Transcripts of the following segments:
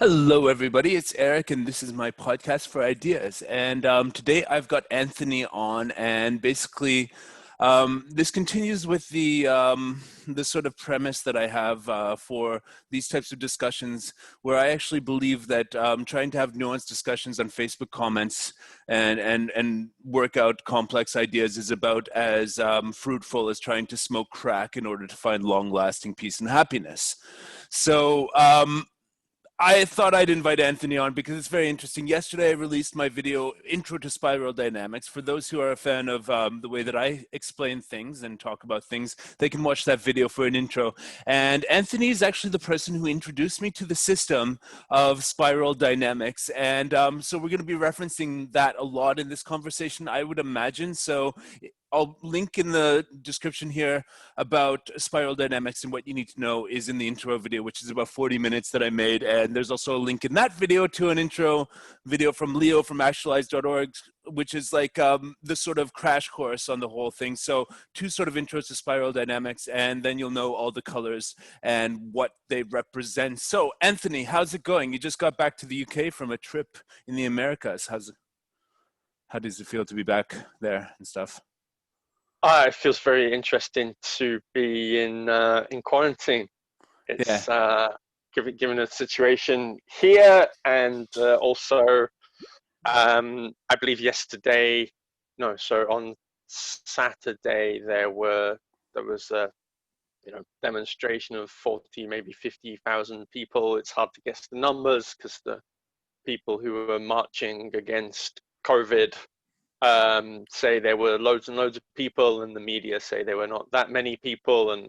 Hello, everybody. It's Eric, and this is my podcast for ideas. And today I've got Anthony on, and basically, this continues with the sort of premise that I have for these types of discussions, where I actually believe that trying to have nuanced discussions on Facebook comments and work out complex ideas is about as fruitful as trying to smoke crack in order to find long-lasting peace and happiness. So. I thought I'd invite Anthony on because it's very interesting. Yesterday, I released my video, Intro to Spiral Dynamics. For those who are a fan of the way that I explain things and talk about things, they can watch that video for an intro. And Anthony is actually the person who introduced me to the system of spiral dynamics. And so we're going to be referencing that a lot in this conversation, I would imagine. So I'll link in the description here about spiral dynamics, and what you need to know is in the intro video, which is about 40 minutes that I made. And there's also a link in that video to an intro video from Leo from actualize.org, which is like the sort of crash course on the whole thing. So two sort of intros to spiral dynamics, and then you'll know all the colors and what they represent. So Anthony, how's it going? You just got back to the UK from a trip in the Americas. How does it feel to be back there and stuff? It feels very interesting to be in quarantine. Yeah. It's given the situation here, and also I believe yesterday, no, so on Saturday there was a demonstration of 40, maybe 50,000 people. It's hard to guess the numbers because the people who were marching against COVID say there were loads and loads of people, and the media say there were not that many people, and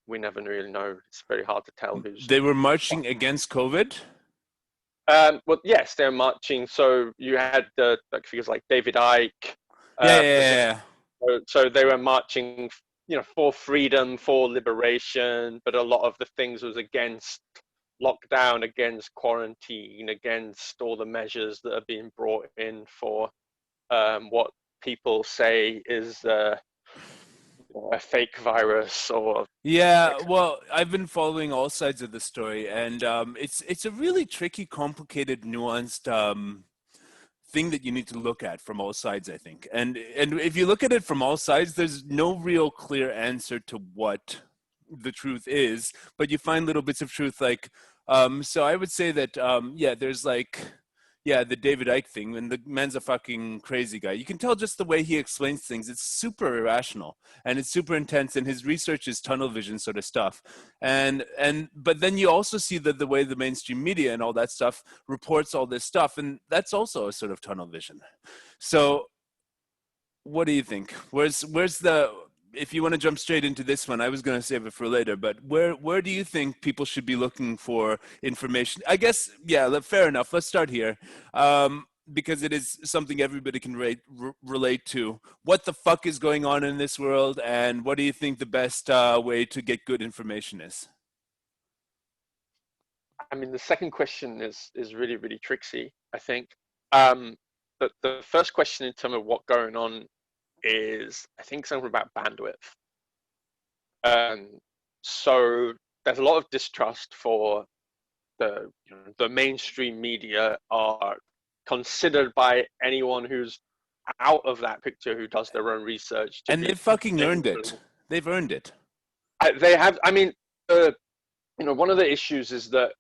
we never really know. It's very hard to tell who's. They were marching against COVID? Well, yes, they're marching. So you had like figures like David Icke. Yeah, yeah, Was it? yeah, So they were marching, for freedom, for liberation, but a lot of the things was against lockdown, against quarantine, against all the measures that are being brought in for what people say is a fake virus or yeah. like. Well, I've been following all sides of the story, and it's a really tricky, complicated, nuanced thing that you need to look at from all sides, I think. And if you look at it from all sides, there's no real clear answer to what the truth is, but you find little bits of truth. Like, so I would say that yeah, there's like, yeah, the David Icke thing, and the man's a fucking crazy guy. You can tell just the way he explains things. It's super irrational and it's super intense, and his research is tunnel vision sort of stuff. And but then you also see that the way the mainstream media and all that stuff reports all this stuff, and that's also a sort of tunnel vision. So what do you think? Where's the, if you want to jump straight into this one, I was going to save it for later, but where do you think people should be looking for information? I guess, yeah, fair enough. Let's start here. Because it is something everybody can relate to. What the fuck is going on in this world, and what do you think the best way to get good information is? I mean, the second question is really really tricky, I think. Um, but the first question in terms of what going on is, I think, something about bandwidth. Um, so there's a lot of distrust for the mainstream media are considered by anyone who's out of that picture, who does their own research, to And be they've fucking earned it. incredible. They've earned it. They have. I mean, one of the issues is that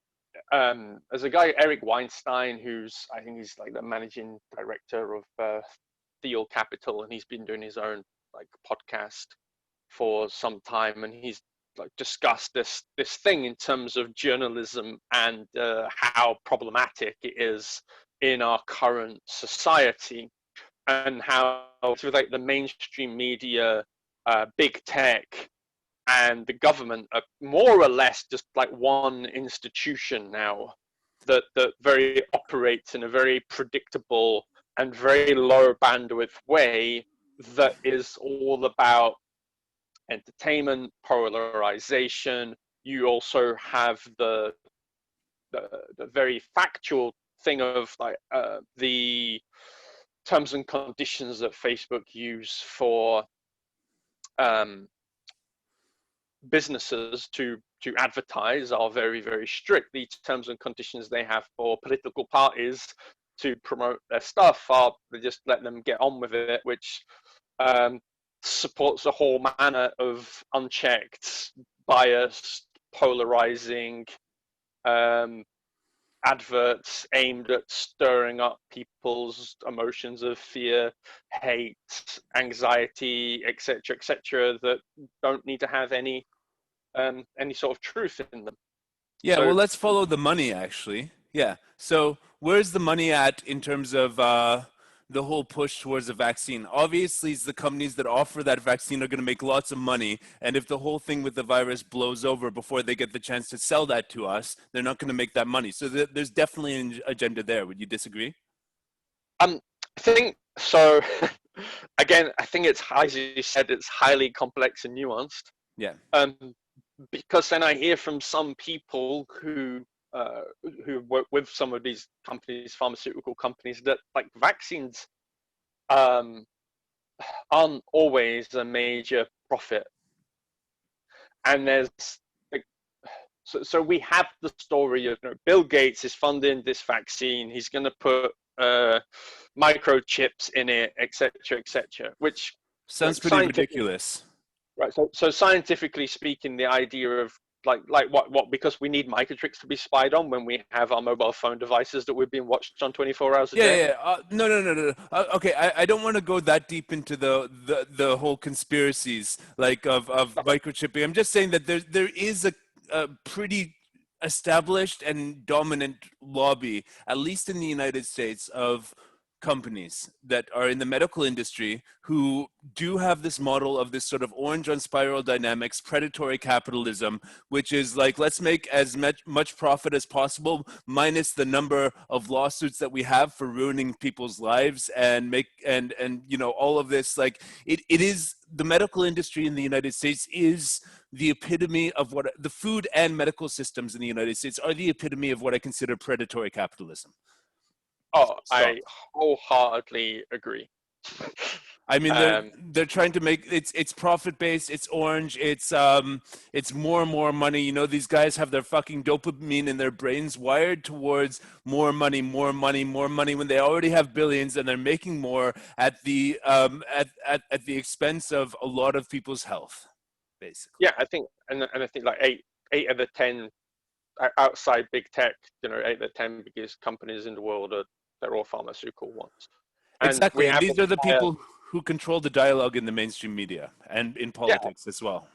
there's a guy, Eric Weinstein, who's, I think he's like the managing director of Thiel Capital, and he's been doing his own like podcast for some time, and he's like discussed this thing in terms of journalism and how problematic it is in our current society, and how sort of like the mainstream media, big tech, and the government are more or less just like one institution now that very operates in a very predictable and very low bandwidth way, that is all about entertainment, polarization. You also have the very factual thing of like the terms and conditions that Facebook use for um, businesses to to advertise are very, very strict. The terms and conditions they have for political parties to promote their stuff are they just let them get on with it, which supports a whole manner of unchecked, biased, polarizing adverts aimed at stirring up people's emotions of fear, hate, anxiety, etc., that don't need to have any sort of truth in them. Yeah, So well, let's follow the money, actually. Yeah. So, where's the money at in terms of the whole push towards a vaccine? Obviously, it's the companies that offer that vaccine are going to make lots of money. And if the whole thing with the virus blows over before they get the chance to sell that to us, they're not going to make that money. So, there's definitely an agenda there. Would you disagree? I think so. Again, I think it's, as you said, it's highly complex and nuanced. Yeah. Because then I hear from some people who work with some of these companies, pharmaceutical companies, that like vaccines aren't always a major profit. And there's like, so we have the story of, you know, Bill Gates is funding this vaccine. He's going to put microchips in it, etc., which, you know, Sounds pretty ridiculous. right. So scientifically speaking, the idea of like what because we need microchips to be spied on when we have our mobile phone devices that we're being watched on 24 hours a Yeah, day. yeah. No. Okay, I don't want to go that deep into the whole conspiracies like of microchipping. I'm just saying that there is a pretty established and dominant lobby, at least in the United States, of companies that are in the medical industry who do have this model of this sort of orange on spiral dynamics, predatory capitalism, which is like, let's make as much profit as possible, minus the number of lawsuits that we have for ruining people's lives, and make and you know, all of this. Like, it is, the medical industry in the United States is the epitome of what the food and medical systems in the United States are, the epitome of what I consider predatory capitalism. Oh, Stop. I wholeheartedly agree. I mean, um, they're trying to make it's profit based, it's orange, it's more and more money. You know, these guys have their fucking dopamine in their brains wired towards more money, more money, more money, when they already have billions, and they're making more at the at the expense of a lot of people's health, basically. yeah, I think, and I think like eight of the 10 outside big tech, you know, 8 of the 10 biggest companies in the world are, they're all pharmaceutical ones, and we Exactly, and have these are the entire, people who control the dialogue in the mainstream media and in yeah, politics as well.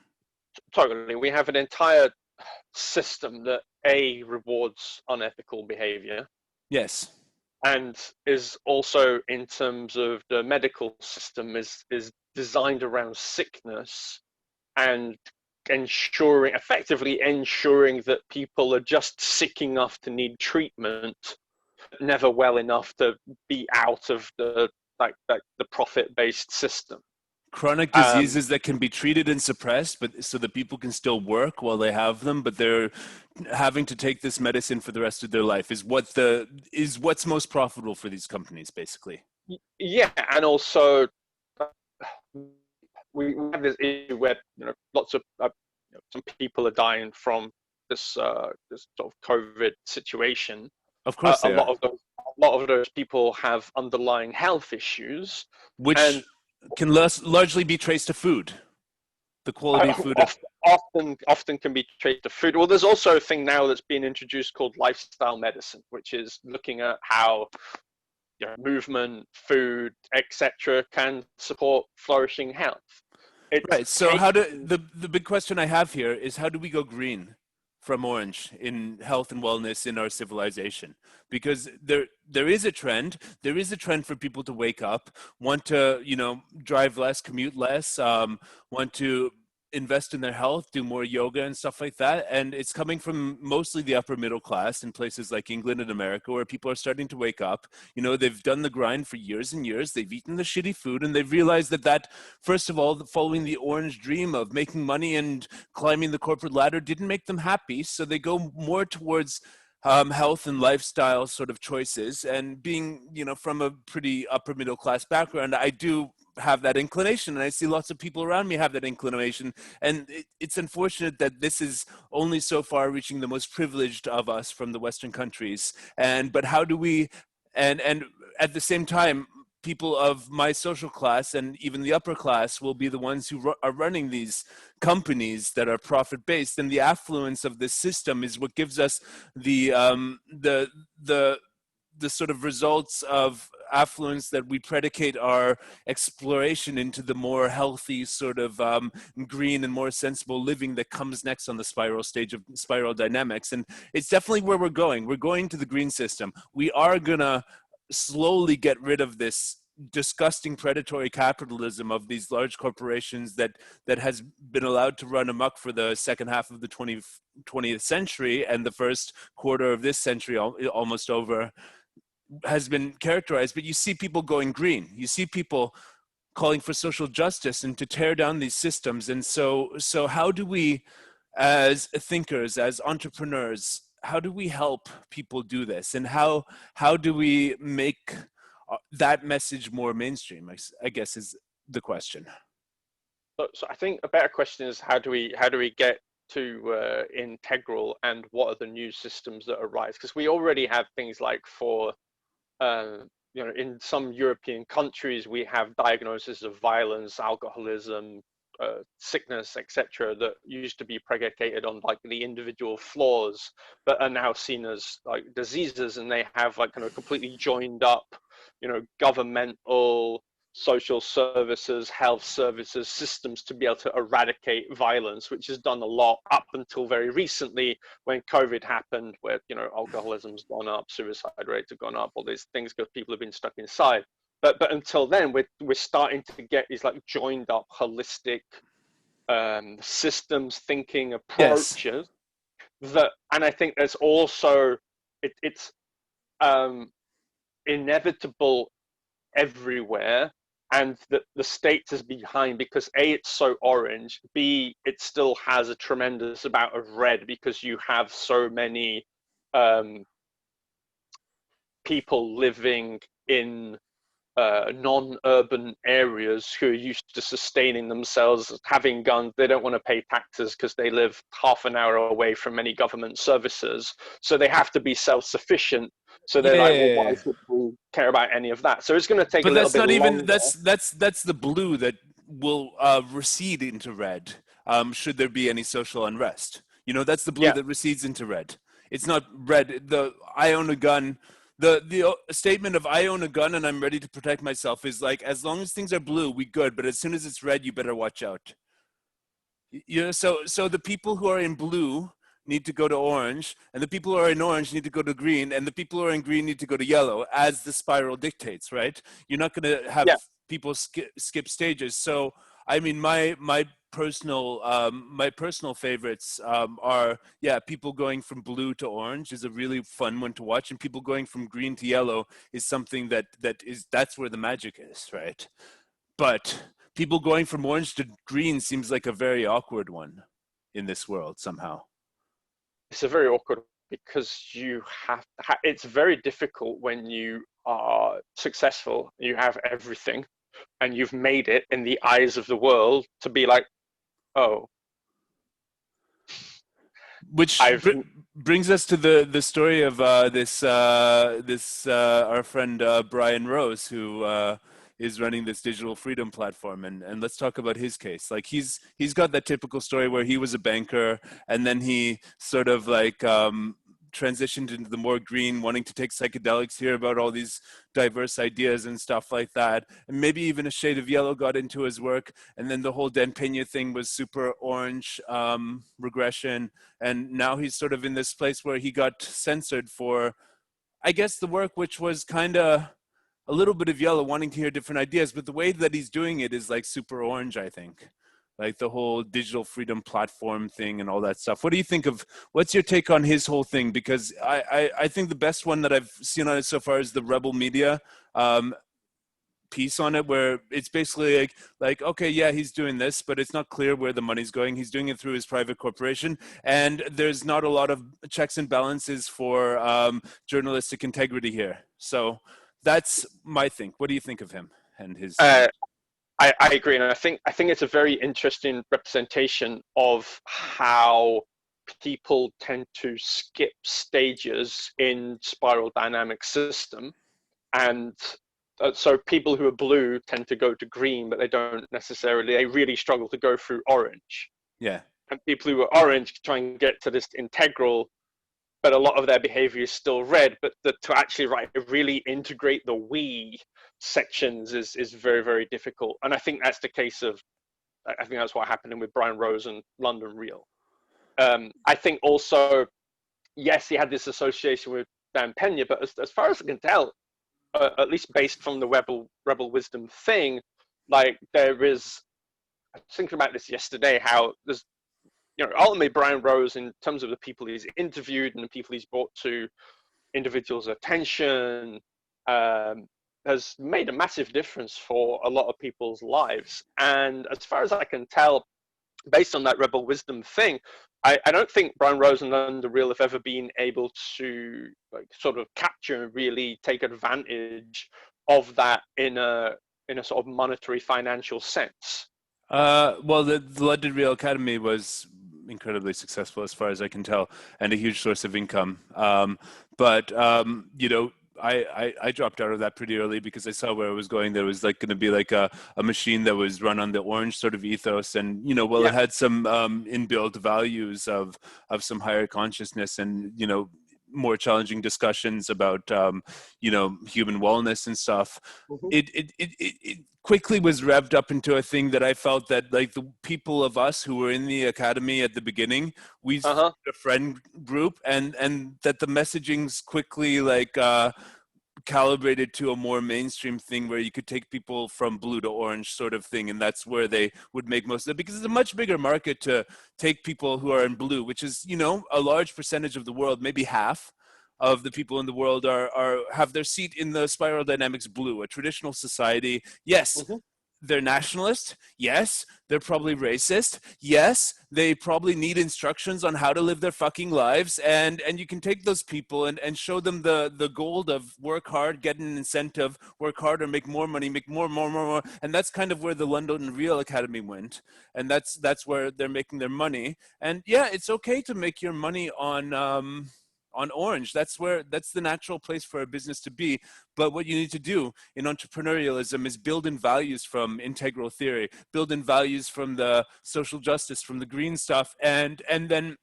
totally. We have an entire system that rewards unethical behavior, Yes. and is also, in terms of the medical system, is designed around sickness and effectively ensuring that people are just sick enough to need treatment, never well enough to be out of the the profit-based system. Chronic Um, diseases that can be treated and suppressed, but so that people can still work while they have them, but they're having to take this medicine for the rest of their life, is what's most profitable for these companies, basically. yeah, and also we have this issue where, you know, lots of some people are dying from this sort of COVID situation. Of course A they are, lot of those people have underlying health issues, and which can largely be traced to food, the quality of food. often can be traced to food. Well, there's also a thing now that's been introduced called lifestyle medicine, which is looking at how, you know, movement, food, etc., can support flourishing health. It's Right. So how do taking the big question I have here is, how do we go green from orange in health and wellness in our civilization? Because there is a trend. There is a trend for people to wake up, want to, you know, drive less, commute less, want to invest in their health, do more yoga and stuff like that. And it's coming from mostly the upper middle class in places like England and America, where people are starting to wake up. You know, they've done the grind for years and years. They've eaten the shitty food, and they've realized that first of all, following the orange dream of making money and climbing the corporate ladder didn't make them happy. So they go more towards health and lifestyle sort of choices. And being, you know, from a pretty upper middle class background, I do have that inclination, and I see lots of people around me have that inclination, and it's unfortunate that this is only so far reaching the most privileged of us from the Western countries. But how do we, and at the same time, people of my social class and even the upper class will be the ones who are running these companies that are profit based, and the affluence of this system is what gives us the sort of results of affluence that we predicate our exploration into the more healthy sort of green and more sensible living that comes next on the spiral stage of spiral dynamics. And it's definitely where we're going. We're going to the green system. We are gonna slowly get rid of this disgusting predatory capitalism of these large corporations that has been allowed to run amok for the second half of the 20th century, and the first quarter of this century almost over has been characterized. But you see people going green, you see people calling for social justice and to tear down these systems. And so how do we, as thinkers, as entrepreneurs, how do we help people do this, and how do we make that message more mainstream, I guess, is the question. So I think a better question is, how do we get to integral, and what are the new systems that arise? Because we already have things like, for in some European countries, we have diagnoses of violence, alcoholism, sickness, etc., that used to be predicated on like the individual flaws, but are now seen as like diseases, and they have like kind of completely joined up, governmental, social services, health services, systems to be able to eradicate violence, which has done a lot up until very recently, when COVID happened, where alcoholism's gone up, suicide rates have gone up, all these things, because people have been stuck inside. But until then, we're starting to get these like joined up, holistic systems thinking Yes. approaches. And I think there's also it's inevitable everywhere, and the state is behind, because A, it's so orange, B, it still has a tremendous amount of red, because you have so many people living in non-urban areas who are used to sustaining themselves, having guns. They don't want to pay taxes because they live half an hour away from many government services, so they have to be self-sufficient. So they're like, well, why Yeah. should we care about any of that? So it's going to take a But little that's bit not even, longer. that's the blue that will recede into red, should there be any social unrest. That's the blue Yeah, that recedes into red. It's not red. The I own a gun. The statement of I own a gun and I'm ready to protect myself is like, as long as things are blue, we good. But as soon as it's red, you better watch out. So the people who are in blue need to go to orange, and the people who are in orange need to go to green, and the people who are in green need to go to yellow, as the spiral dictates, right? You're not going to have yeah. people skip stages. So I mean, my personal favorites are, yeah, people going from blue to orange is a really fun one to watch, and people going from green to yellow is something that's where the magic is, right? But people going from orange to green seems like a very awkward one in this world somehow. It's a very awkward, because it's very difficult when you are successful, you have everything, and you've made it in the eyes of the world, to be like, oh, Which I've brings us to the story of this our friend Brian Rose, who is running this digital freedom platform, and let's talk about his case. Like, he's got that typical story where he was a banker, and then he sort of like transitioned into the more green, wanting to take psychedelics, hear about all these diverse ideas and stuff like that, and maybe even a shade of yellow got into his work, and then the whole Dan Pena thing was super orange regression, and now he's sort of in this place where he got censored for, I guess, the work which was kind of a little bit of yellow, wanting to hear different ideas, but the way that he's doing it is like super orange, I think. Like the whole digital freedom platform thing and all that stuff. What do you think of, what's your take on his whole thing? Because I think the best one that I've seen on it so far is the Rebel Media piece on it, where it's basically like, okay, yeah, he's doing this, but it's not clear where the money's going. He's doing it through his private corporation, and there's not a lot of checks and balances for journalistic integrity here. So that's my thing. What do you think of him and his uh, speech? I agree, and I think it's a very interesting representation of how people tend to skip stages in spiral dynamic system, and so people who are blue tend to go to green, but they really struggle to go through orange. Yeah. And people who are orange try and get to this integral, but a lot of their behavior is still red. But to actually really integrate the we sections is very, very difficult. And I think that's the case of, I think that's what happened with Brian Rose and London Real. I think also, yes, he had this association with Dan Pena, but as far as I can tell, at least based from the Rebel Wisdom thing, like there is, I was thinking about this yesterday, how there's, ultimately Brian Rose, in terms of the people he's interviewed and the people he's brought to individuals' attention, has made a massive difference for a lot of people's lives. And as far as I can tell, based on that Rebel Wisdom thing, I don't think Brian Rose and London Real have ever been able to sort of capture and really take advantage of that in a sort of monetary financial sense. Well, the London Real Academy was incredibly successful as far as I can tell, and a huge source of income. But I dropped out of that pretty early because I saw where it was going. There was like going to be like a machine that was run on the orange sort of ethos, and Yeah. it had some inbuilt values of some higher consciousness, and more challenging discussions about human wellness and stuff. Mm-hmm. It quickly was revved up into a thing that I felt that like the people of us who were in the academy at the beginning, we Uh-huh. a friend group, and that the messaging's quickly like calibrated to a more mainstream thing where you could take people from blue to orange sort of thing, and that's where they would make most of it, because it's a much bigger market to take people who are in blue, which is a large percentage of the world, maybe half of the people in the world are have their seat in the spiral dynamics blue, a traditional society. Yes, Mm-hmm. they're nationalist. Yes, they're probably racist. Yes, they probably need instructions on how to live their fucking lives. And you can take those people and show them the gold of work hard, get an incentive, work harder, make more money, make more. And that's kind of where the London Real Academy went. And that's where they're making their money. And yeah, it's okay to make your money on orange. That's the natural place for a business to be. But what you need to do in entrepreneurialism is build in values from integral theory, build in values from the social justice, from the green stuff, and then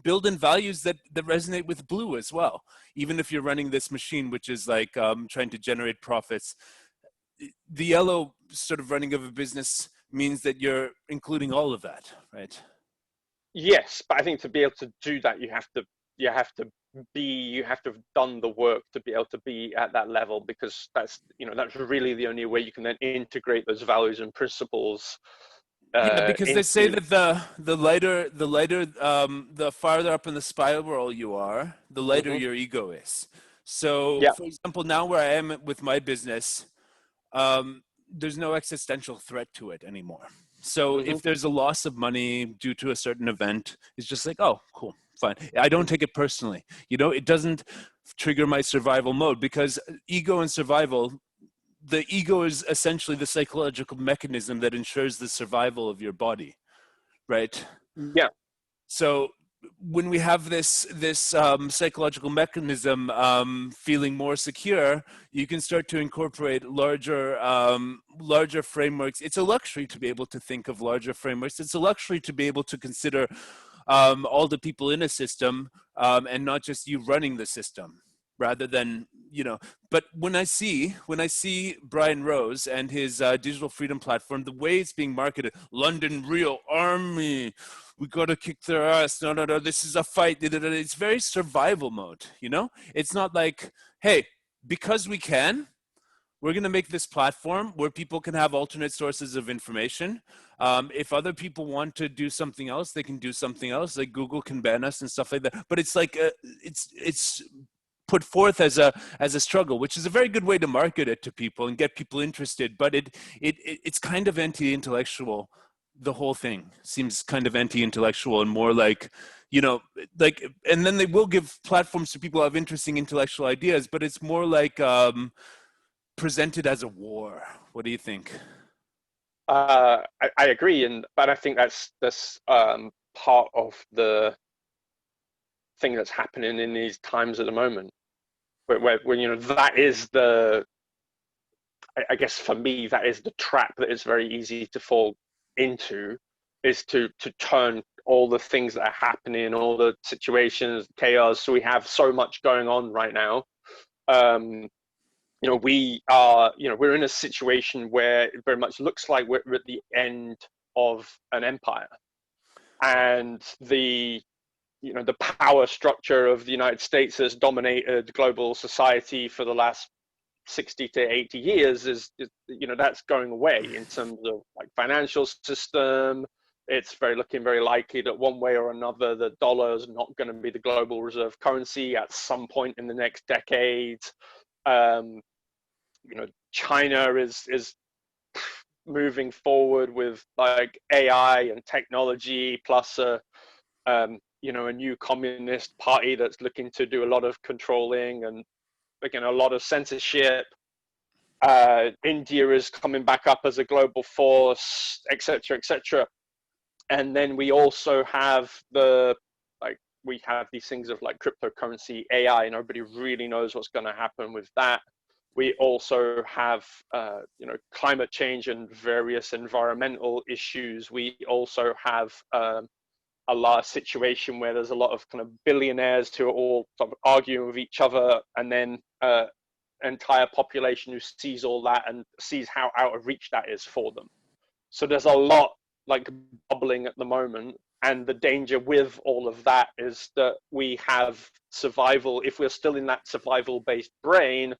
build in values that resonate with blue as well. Even if you're running this machine, which is like trying to generate profits, the yellow sort of running of a business means that you're including all of that, right? Yes, but I think to be able to do that, you have to have done the work to be able to be at that level, because that's really the only way you can then integrate those values and principles. Yeah, because they say that the lighter the farther up in the spiral you are, the lighter Mm-hmm. your ego is. So, Yeah. for example, now where I am with my business, there's no existential threat to it anymore. So Mm-hmm. if there's a loss of money due to a certain event, it's just like, oh, cool, fine. I don't take it personally. It doesn't trigger my survival mode, because ego and survival, the ego is essentially the psychological mechanism that ensures the survival of your body, right? Yeah. So when we have this psychological mechanism feeling more secure, you can start to incorporate larger frameworks. It's a luxury to be able to think of larger frameworks. It's a luxury to be able to consider all the people in a system, and not just you running the system, rather than but when I see Brian Rose and his digital freedom platform, the way it's being marketed, London Real Army, we gotta kick their ass, no, this is a fight, it's very survival mode. It's not like, hey, because we can, we're going to make this platform where people can have alternate sources of information. If other people want to do something else, they can do something else. Like Google can ban us and stuff like that. But it's like it's put forth as a struggle, which is a very good way to market it to people and get people interested. But it's kind of anti-intellectual. The whole thing seems kind of anti-intellectual and more like, and then they will give platforms to people who have interesting intellectual ideas, but it's more like, presented as a war. What do you think? I agree, but I think that's part of the thing that's happening in these times at the moment, where you know that is the I guess for me that is the trap that is very easy to fall into, is to turn all the things that are happening, all the situations, chaos. So we have so much going on right now. Um, you know, we're in a situation where it very much looks like we're at the end of an empire, and the power structure of the United States has dominated global society for the last 60 to 80 years is that's going away in terms of like financial system. It's looking very likely that one way or another the dollar is not going to be the global reserve currency at some point in the next decade. um, China is moving forward with like AI and technology, plus a new communist party that's looking to do a lot of controlling and again a lot of censorship. India is coming back up as a global force, etc., etc. And then we also have we have these things of like cryptocurrency, AI, and nobody really knows what's going to happen with that. We also have climate change and various environmental issues. We also have a large situation where there's a lot of kind of billionaires who are all sort of arguing with each other, and then entire population who sees all that and sees how out of reach that is for them. So there's a lot like bubbling at the moment, and the danger with all of that is that we have survival. If we're still in that survival-based brain,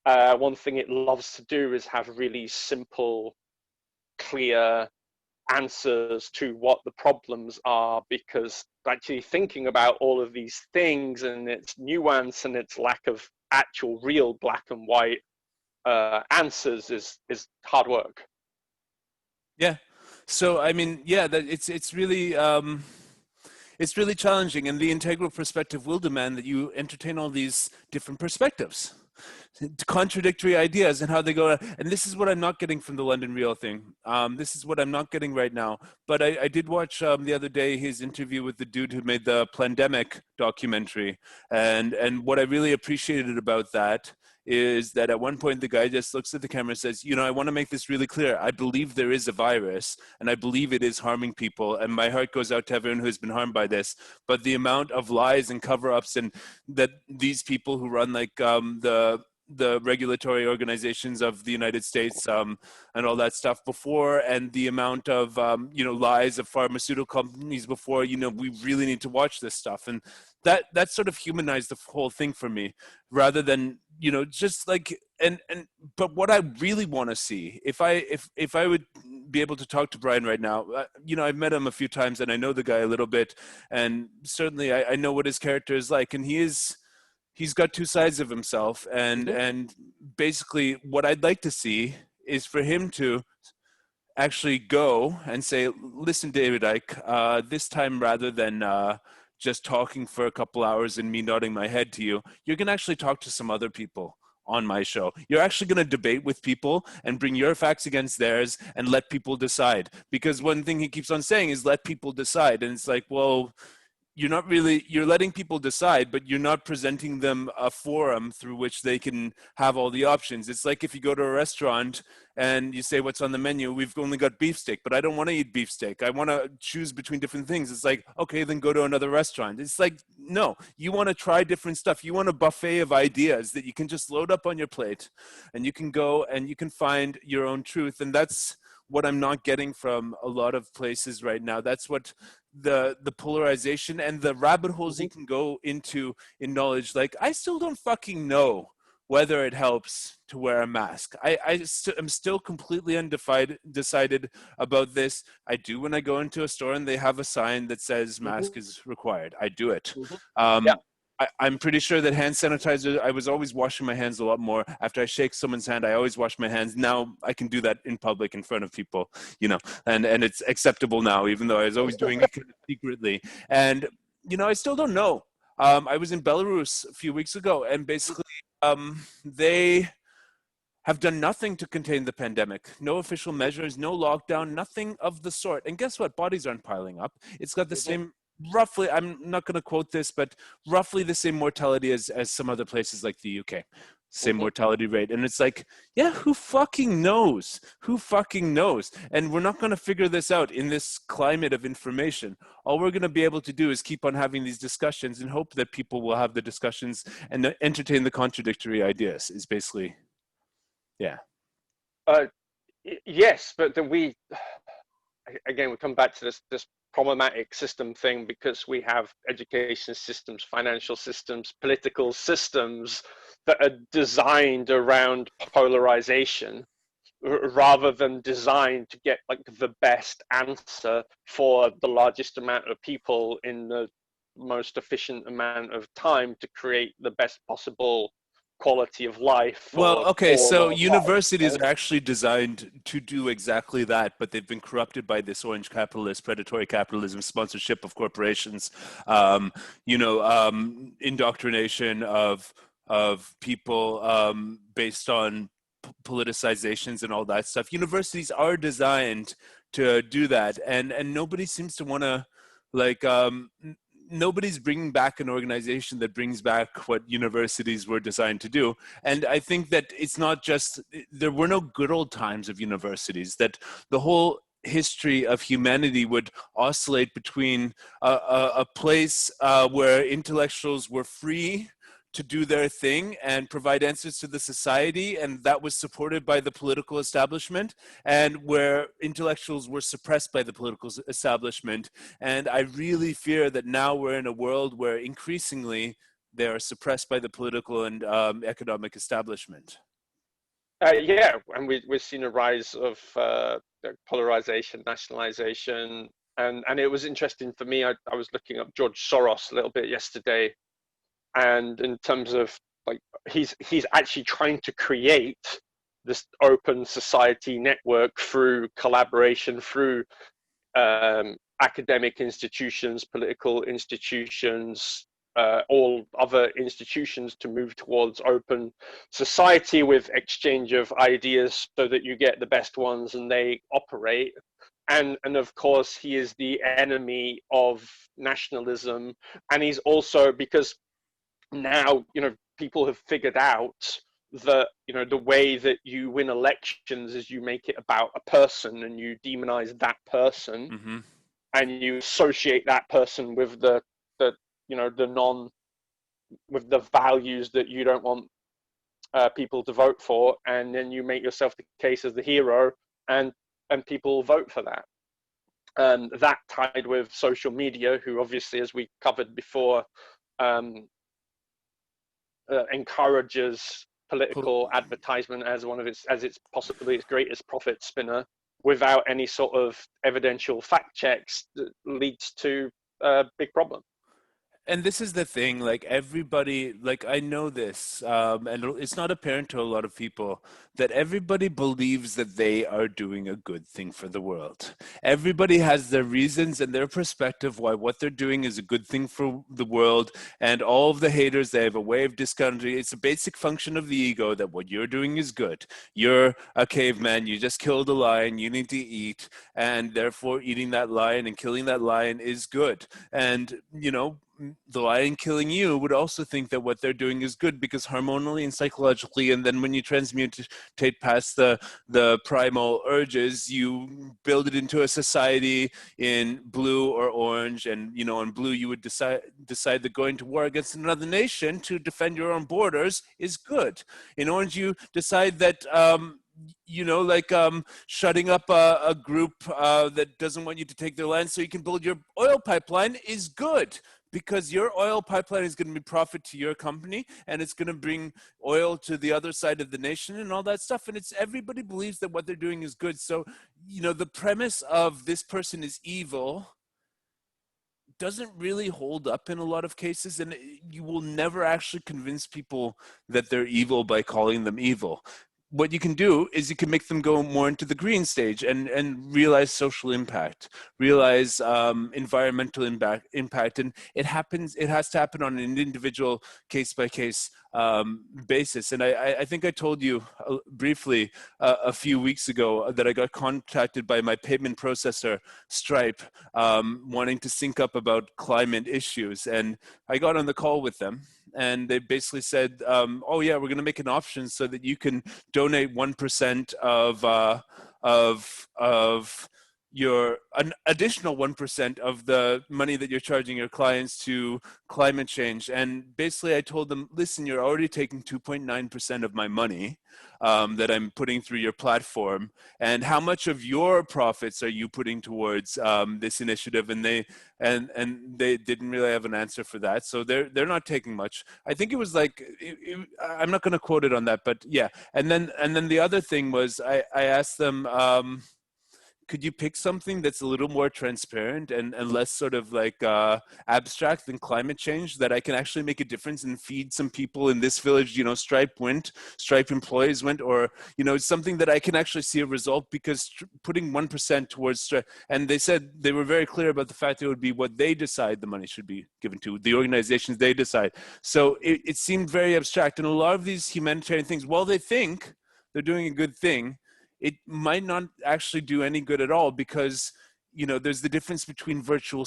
one thing it loves to do is have really simple, clear answers to what the problems are, because actually thinking about all of these things and its nuance and its lack of actual real black and white answers is hard work. Yeah. So I mean, yeah, that it's really challenging, and the integral perspective will demand that you entertain all these different perspectives, contradictory ideas, and how they go. And this is what I'm not getting from the London Real thing. This is what I'm not getting right now. But I did watch the other day his interview with the dude who made the Plandemic documentary, and what I really appreciated about that is that at one point the guy just looks at the camera and says, I want to make this really clear. I believe there is a virus, and I believe it is harming people, and my heart goes out to everyone who's been harmed by this. But the amount of lies and cover-ups, and that these people who run like the regulatory organizations of the United States and all that stuff before, and the amount of lies of pharmaceutical companies before, we really need to watch this stuff. And that sort of humanized the whole thing for me, rather than just like but what I really want to see, if I would be able to talk to Brian right now, I've met him a few times and I know the guy a little bit, and certainly I know what his character is like, and he's got two sides of himself, and basically what I'd like to see is for him to actually go and say, listen, David Icke, this time, rather than just talking for a couple hours and me nodding my head to you, you're going to actually talk to some other people on my show. You're actually going to debate with people and bring your facts against theirs and let people decide. Because one thing he keeps on saying is let people decide. And it's like, well, you're letting people decide, but you're not presenting them a forum through which they can have all the options. It's like if you go to a restaurant and you say, what's on the menu? We've only got beefsteak, but I don't want to eat beefsteak. I want to choose between different things. It's like, okay, then go to another restaurant. It's like, no, you want to try different stuff. You want a buffet of ideas that you can just load up on your plate, and you can go and you can find your own truth. And that's what I'm not getting from a lot of places right now. That's what the polarization and the rabbit holes you can go into in knowledge. Like, I still don't fucking know whether it helps to wear a mask. I'm still completely undecided about this. I do when I go into a store and they have a sign that says mask is required. I do it. Yeah. I'm pretty sure that hand sanitizer, I was always washing my hands a lot more. After I shake someone's hand, I always wash my hands. Now I can do that in public in front of people, and it's acceptable now, even though I was always doing it secretly. And, I still don't know. I was in Belarus a few weeks ago, and basically they have done nothing to contain the pandemic. No official measures, no lockdown, nothing of the sort. And guess what? Bodies aren't piling up. It's got the same, roughly, I'm not going to quote this, but roughly the same mortality as some other places like the UK. Same mortality rate. And it's like, yeah, who fucking knows? Who fucking knows? And we're not going to figure this out in this climate of information. All we're going to be able to do is keep on having these discussions and hope that people will have the discussions and entertain the contradictory ideas, is basically, yeah. Yes, but then we come back to this problematic system thing, because we have education systems, financial systems, political systems that are designed around polarization rather than designed to get like the best answer for the largest amount of people in the most efficient amount of time to create the best possible quality of life Well, for okay, all so of us, universities right? are actually designed to do exactly that, but they've been corrupted by this orange capitalist, predatory capitalism, sponsorship of corporations, indoctrination of people based on politicizations and all that stuff. Universities are designed to do that, and nobody seems to want to like nobody's bringing back an organization that brings back what universities were designed to do. And I think that it's not just, there were no good old times of universities, that the whole history of humanity would oscillate between a place where intellectuals were free to do their thing and provide answers to the society, and that was supported by the political establishment, and where intellectuals were suppressed by the political establishment. And I really fear that now we're in a world where increasingly they are suppressed by the political and economic establishment. Yeah, and we've seen a rise of polarization, nationalization, and it was interesting for me. I was looking up George Soros a little bit yesterday, and in terms of like he's actually trying to create this open society network through collaboration, through academic institutions, political institutions, all other institutions, to move towards open society with exchange of ideas so that you get the best ones and they operate. And of course, he is the enemy of nationalism. And he's also, because now, people have figured out that, the way that you win elections is you make it about a person and you demonize that person, Mm-hmm. and you associate that person with the the non with the values that you don't want people to vote for, and then you make yourself the case as the hero, and people vote for that. And that tied with social media, who obviously, as we covered before, encourages political advertisement as one of its possibly its greatest profit spinner, without any sort of evidential fact checks, that leads to a big problem. And this is the thing, like everybody, like I know this, and it's not apparent to a lot of people, that everybody believes that they are doing a good thing for the world. Everybody has their reasons and their perspective why what they're doing is a good thing for the world. And all of the haters, they have a way of discounting. It's a basic function of the ego that what you're doing is good. You're a caveman, you just killed a lion, you need to eat, and therefore eating that lion and killing that lion is good. And, the lion killing you would also think that what they're doing is good, because hormonally and psychologically, and then when you transmutate past the primal urges, you build it into a society in blue or orange. And in blue you would decide that going to war against another nation to defend your own borders is good. In orange you decide that shutting up a group that doesn't want you to take their land so you can build your oil pipeline is good, because your oil pipeline is going to be profit to your company, and it's going to bring oil to the other side of the nation and all that stuff. And it's, everybody believes that what they're doing is good. So, the premise of this person is evil doesn't really hold up in a lot of cases. And you will never actually convince people that they're evil by calling them evil. what you can do is you can make them go more into the green stage and realize social impact, realize environmental impact. And it has to happen on an individual case by case basis. And I think I told you briefly a few weeks ago that I got contacted by my payment processor, Stripe, wanting to sync up about climate issues. And I got on the call with them, and they basically said, oh yeah, we're going to make an option so that you can donate 1% of your an additional 1% of the money that you're charging your clients to climate change. And basically I told them, listen, you're already taking 2.9% of my money that I'm putting through your platform, and how much of your profits are you putting towards this initiative? And they didn't really have an answer for that, so they're not taking much. I think it was like I'm not going to quote it on that, but yeah. And then the other thing was I asked them, could you pick something that's a little more transparent and less sort of like abstract than climate change, that I can actually make a difference and feed some people in this village? You know, Stripe employees went, or, you know, something that I can actually see a result, because putting 1% towards Stripe, and they said they were very clear about the fact it would be what they decide the money should be given to, the organizations they decide. So it seemed very abstract. And a lot of these humanitarian things, while they think they're doing a good thing, it might not actually do any good at all, because, you know, there's the difference between virtue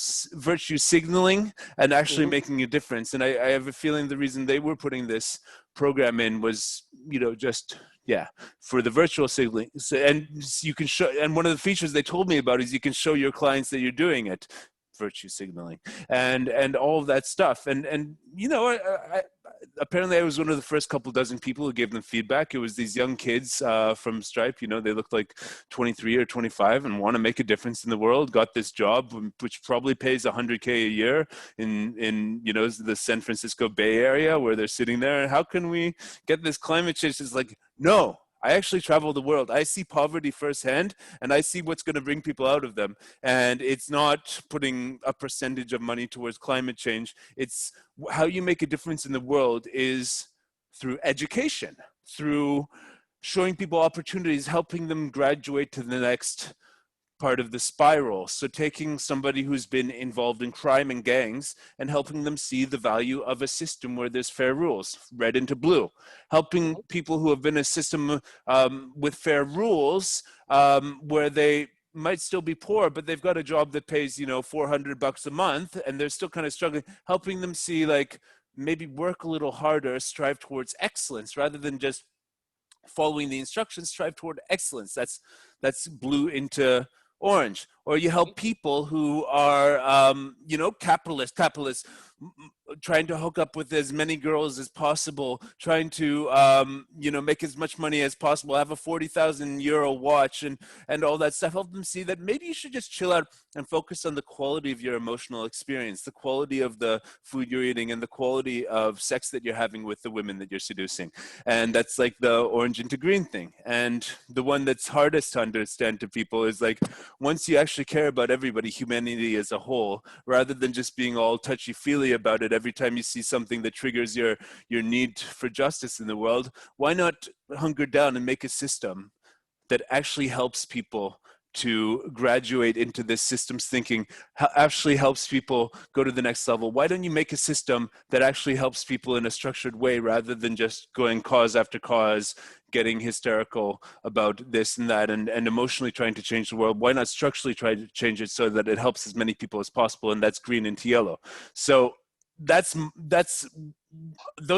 signaling and actually making a difference. And I have a feeling the reason they were putting this program in was, you know, just, yeah, for the virtual signaling. So, and you can show, and one of the features they told me about is you can show your clients that you're doing it, virtue signaling, and all of that stuff. And you know, apparently I was one of the first couple dozen people who gave them feedback. It was these young kids from Stripe. You know, they looked like 23 or 25 and want to make a difference in the world. Got this job, which probably pays $100K a year in you know, the San Francisco Bay Area, where they're sitting there. How can we get this climate change? It's like, no. I actually travel the world. I see poverty firsthand, and I see what's going to bring people out of them. And it's not putting a percentage of money towards climate change. It's how you make a difference in the world is through education, through showing people opportunities, helping them graduate to the next part of the spiral. So taking somebody who's been involved in crime and gangs and helping them see the value of a system where there's fair rules, red into blue. Helping people who have been in a system with fair rules, where they might still be poor, but they've got a job that pays, you know, $400 a month, and they're still kind of struggling. Helping them see, like, maybe work a little harder, strive towards excellence, rather than just following the instructions, strive toward excellence. That's blue into orange. Or you help people who are, you know, capitalists, trying to hook up with as many girls as possible, trying to, you know, make as much money as possible, have a 40,000 euro watch and all that stuff. Help them see that maybe you should just chill out and focus on the quality of your emotional experience, the quality of the food you're eating, and the quality of sex that you're having with the women that you're seducing. And that's like the orange into green thing. And the one that's hardest to understand to people is, like, once you actually care about everybody, humanity as a whole, rather than just being all touchy-feely about it every time you see something that triggers your need for justice in the world, why not hunker down and make a system that actually helps people to graduate into this systems thinking, actually helps people go to the next level? Why don't you make a system that actually helps people in a structured way, rather than just going cause after cause, getting hysterical about this and that, and emotionally trying to change the world? Why not structurally try to change it so that it helps as many people as possible? And that's green into yellow. So those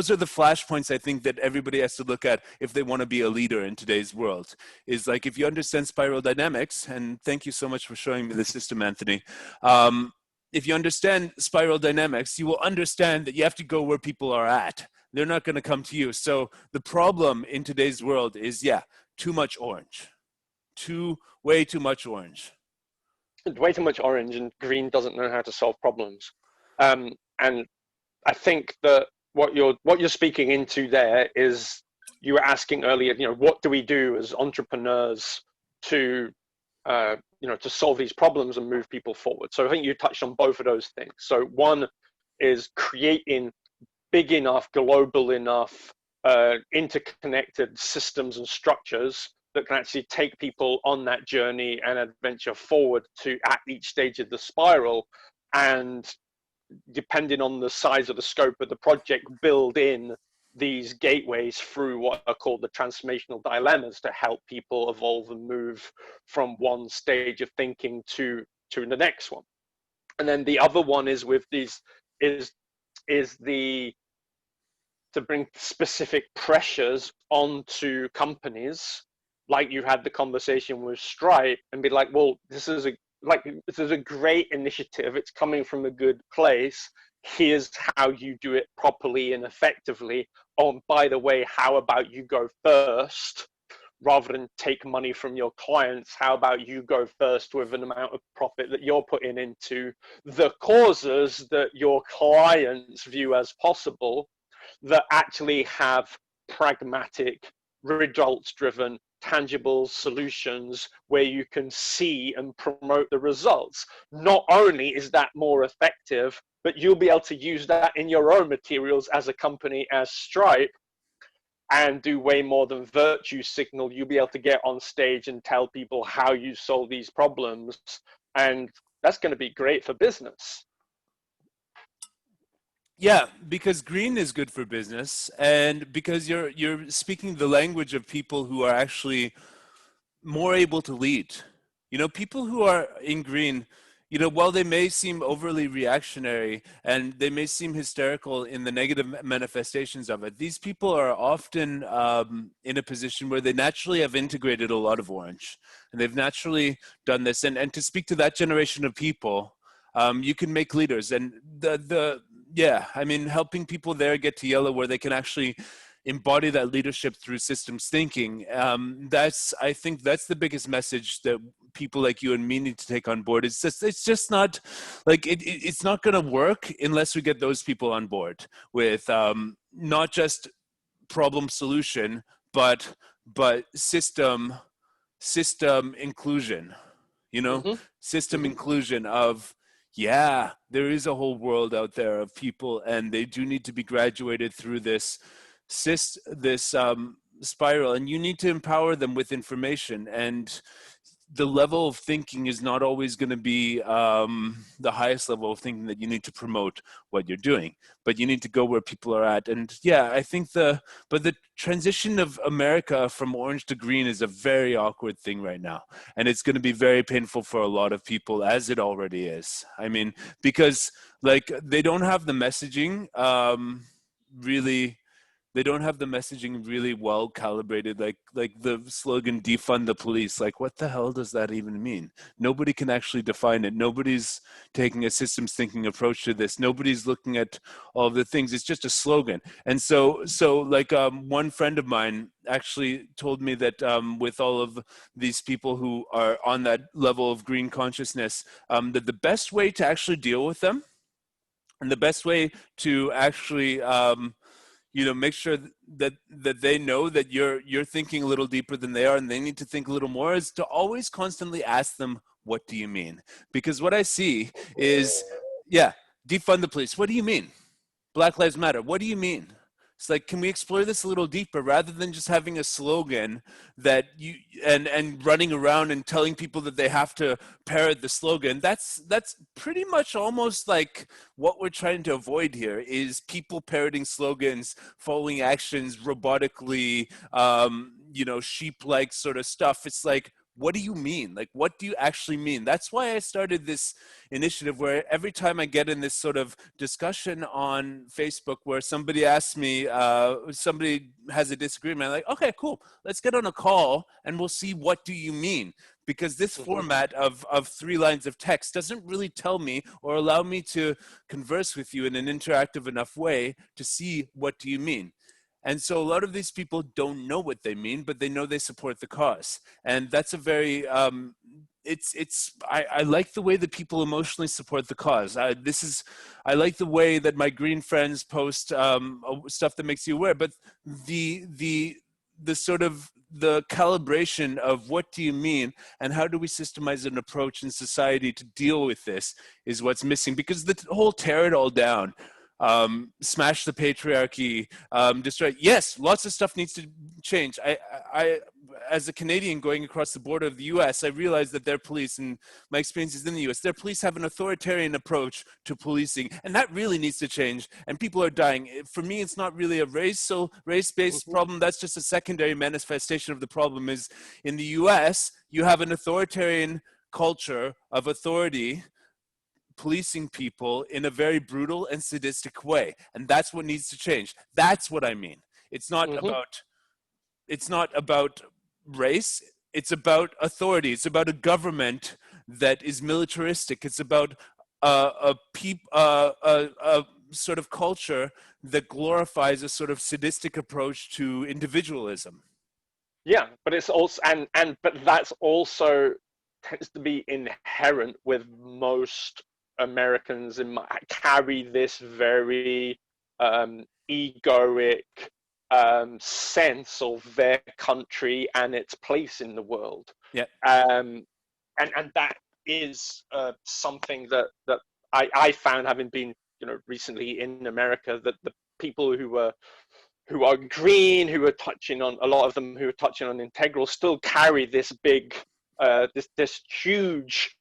are the flashpoints I think that everybody has to look at if they want to be a leader in today's world. Is like, if you understand spiral dynamics, and thank you so much for showing me the system, Anthony. If you understand spiral dynamics, you will understand that you have to go where people are at. They're not going to come to you. So the problem in today's world is, yeah, too much orange. Way too much orange. Way too much orange, and green doesn't know how to solve problems. And I think that what you're speaking into there is, you were asking earlier, you know, what do we do as entrepreneurs to you know, to solve these problems and move people forward? So I think you touched on both of those things. So one is creating big enough, global enough interconnected systems and structures that can actually take people on that journey and adventure forward to at each stage of the spiral, and depending on the size of the scope of the project, build in these gateways through what are called the transformational dilemmas to help people evolve and move from one stage of thinking to the next one. And then the other one is with these is the to bring specific pressures onto companies, like you had the conversation with Stripe, and be like, well, this is a great initiative, it's coming from a good place, here's how you do it properly and effectively. Oh, and by the way, how about you go first? Rather than take money from your clients, how about you go first with an amount of profit that you're putting into the causes that your clients view as possible, that actually have pragmatic, results-driven, tangible solutions where you can see and promote the results. Not only is that more effective, but you'll be able to use that in your own materials as a company, as Stripe, and do way more than virtue signal. You'll be able to get on stage and tell people how you solve these problems, and that's going to be great for business. Yeah, because green is good for business, and because you're speaking the language of people who are actually more able to lead. You know, people who are in green, you know, while they may seem overly reactionary and they may seem hysterical in the negative manifestations of it, these people are often in a position where they naturally have integrated a lot of orange, and they've naturally done this. And to speak to that generation of people, you can make leaders. And yeah, I mean, helping people there get to yellow where they can actually embody that leadership through systems thinking. I think that's the biggest message that people like you and me need to take on board. It's just not like it's not going to work unless we get those people on board with not just problem solution, but system inclusion. You know, system inclusion of, yeah, there is a whole world out there of people, and they do need to be graduated through this spiral, and you need to empower them with information. And the level of thinking is not always going to be the highest level of thinking that you need to promote what you're doing, but you need to go where people are at. And yeah, I think the transition of America from orange to green is a very awkward thing right now, and it's going to be very painful for a lot of people, as it already is. I mean, because like they don't have the messaging really. They don't have the messaging really well calibrated, like the slogan defund the police. Like, what the hell does that even mean? Nobody can actually define it. Nobody's taking a systems thinking approach to this. Nobody's looking at all of the things. It's just a slogan. And so like one friend of mine actually told me that with all of these people who are on that level of green consciousness, that the best way to actually deal with them, and the best way to actually you know, make sure that they know that you're thinking a little deeper than they are, and they need to think a little more, is to always constantly ask them, what do you mean? Because what I see is, yeah, defund the police. What do you mean? Black Lives Matter. What do you mean? It's like, can we explore this a little deeper rather than just having a slogan that you and running around and telling people that they have to parrot the slogan? That's pretty much almost like what we're trying to avoid here, is people parroting slogans, following actions robotically, you know, sheep-like sort of stuff. It's like, what do you mean? Like, what do you actually mean? That's why I started this initiative where every time I get in this sort of discussion on Facebook where somebody asks me, somebody has a disagreement, I'm like, okay, cool. Let's get on a call and we'll see, what do you mean? Because this format of 3 lines of text doesn't really tell me or allow me to converse with you in an interactive enough way to see, what do you mean? And so a lot of these people don't know what they mean, but they know they support the cause. And that's a very, I like the way that people emotionally support the cause. I like the way that my green friends post stuff that makes you aware, but the sort of the calibration of what do you mean and how do we systemize an approach in society to deal with this is what's missing, because the whole tear it all down smash the patriarchy, destroy. Yes, lots of stuff needs to change. I, as a Canadian going across the border of the U.S., I realized that their police, and my experiences in the U.S., their police have an authoritarian approach to policing, and that really needs to change. And people are dying. For me, it's not really a race-based problem. That's just a secondary manifestation of the problem. Is in the U.S., you have an authoritarian culture of authority policing people in a very brutal and sadistic way, and that's what needs to change. That's what I mean. It's not about race. It's about authority. It's about a government that is militaristic. It's about a sort of culture that glorifies a sort of sadistic approach to individualism. Yeah, but it's also but that's also tends to be inherent with most Americans carry this very egoic sense of their country and its place in the world. Yeah. And that is something that I found, having been recently in America, that the people who are green, who are touching on, a lot of them who are touching on integral, still carry this big this huge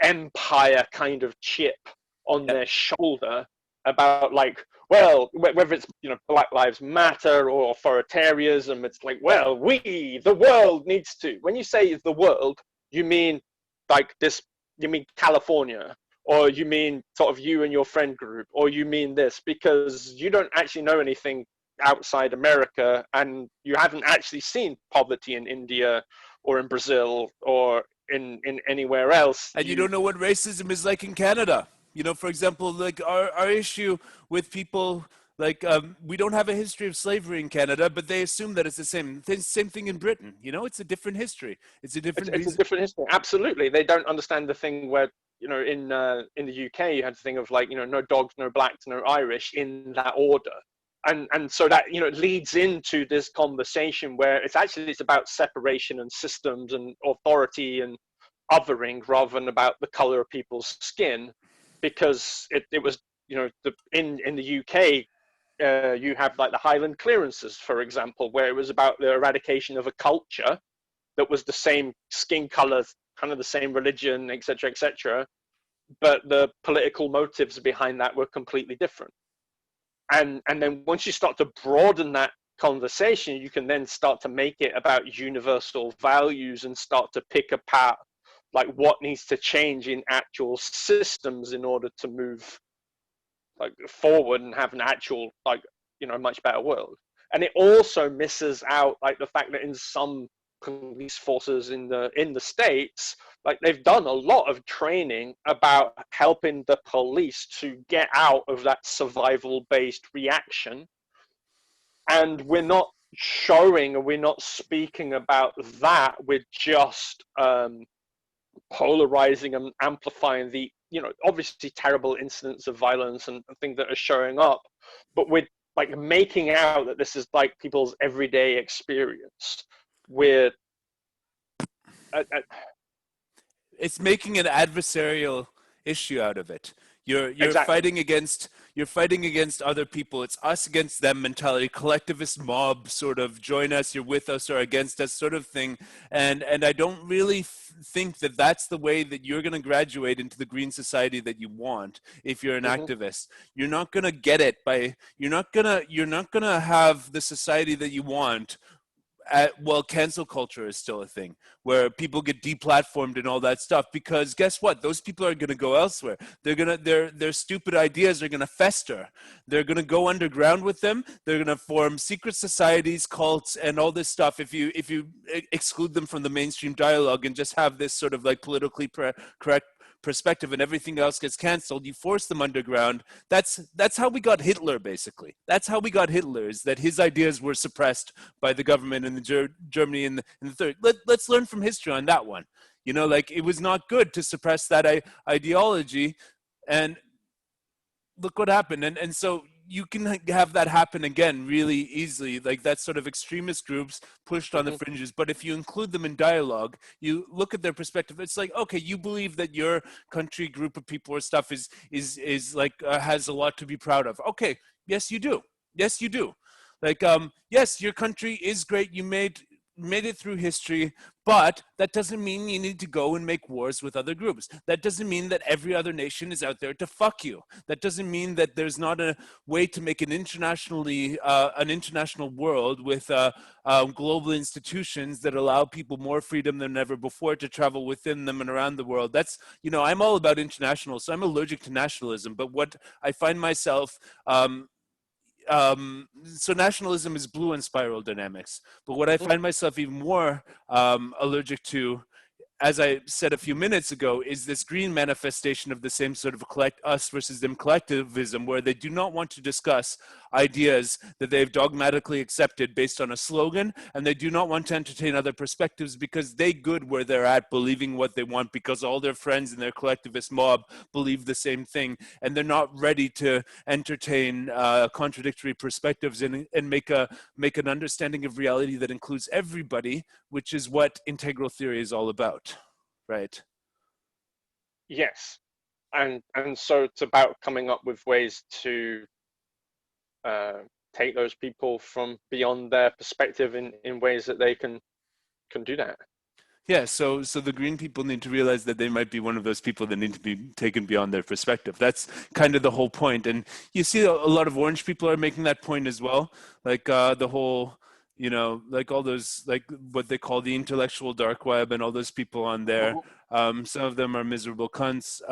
empire kind of chip on their shoulder about, like, well, whether it's Black Lives Matter or authoritarianism, it's like, well, the world needs to. When you say the world, you mean like this, you mean California, or you mean sort of you and your friend group, or you mean this, because you don't actually know anything outside America, and you haven't actually seen poverty in India or in Brazil or in anywhere else. And you don't know what racism is like in Canada. For example, like our issue with people, like we don't have a history of slavery in Canada, but they assume that it's the same thing in Britain. It's a different history. It's a different history. Absolutely. They don't understand the thing where, in the UK, you had the thing of, like, no dogs, no blacks, no Irish, in that order. And so that, it leads into this conversation where it's about separation and systems and authority and othering, rather than about the color of people's skin, because it was, in the UK, you have, like, the Highland clearances, for example, where it was about the eradication of a culture that was the same skin color, kind of the same religion, etc., but the political motives behind that were completely different. And then once you start to broaden that conversation, you can then start to make it about universal values and start to pick apart, like, what needs to change in actual systems in order to move, like, forward and have an actual, like, much better world. And it also misses out, like, the fact that in some police forces in the States, like, they've done a lot of training about helping the police to get out of that survival-based reaction, and we're not showing, and we're not speaking about that. We're just polarizing and amplifying the obviously terrible incidents of violence and things that are showing up, but we're, like, making out that this is, like, people's everyday experience. We're it's making an adversarial issue out of it. You're Exactly. fighting against other people. It's us against them mentality, collectivist mob sort of, join us, you're with us or against us sort of thing. And I don't really think that that's the way that you're going to graduate into the green society that you want. If you're an activist, you're not going to get it you're not going to have the society that you want. Well, cancel culture is still a thing where people get deplatformed and all that stuff, because guess what? Those people are going to go elsewhere. Their stupid ideas are going to fester. They're going to go underground with them. They're going to form secret societies, cults, and all this stuff. If you exclude them from the mainstream dialogue and just have this sort of, like, politically correct perspective and everything else gets canceled, you force them underground. That's how we got Hitler, basically. That's how we got Hitler, is that his ideas were suppressed by the government in the Germany in the third. Let's learn from history on that one. Like, it was not good to suppress that ideology, and look what happened. And so you can have that happen again really easily, like that sort of extremist groups pushed on the fringes. But if you include them in dialogue, you look at their perspective, it's like, okay, you believe that your country, group of people or stuff is like has a lot to be proud of. Okay, yes you do, yes you do. Like yes, your country is great, you made it through history, but that doesn't mean you need to go and make wars with other groups. That doesn't mean that every other nation is out there to fuck you. That doesn't mean that there's not a way to make an international world with global institutions that allow people more freedom than ever before to travel within them and around the world. That's, I'm all about international, so I'm allergic to nationalism. But what I find myself so nationalism is blue in spiral dynamics. But what I find myself even more allergic to, as I said a few minutes ago, is this green manifestation of the same sort of us versus them collectivism, where they do not want to discuss ideas that they've dogmatically accepted based on a slogan, and they do not want to entertain other perspectives because they good where they're at, believing what they want because all their friends in their collectivist mob believe the same thing, and they're not ready to entertain contradictory perspectives and make an understanding of reality that includes everybody, which is what integral theory is all about. Right. Yes, and so it's about coming up with ways to take those people from beyond their perspective in ways that they can do that. Yeah, so the green people need to realize that they might be one of those people that need to be taken beyond their perspective. That's kind of the whole point. And you see a lot of orange people are making that point as well. Like the whole, like all those, like what they call the intellectual dark web and all those people on there. Some of them are miserable cunts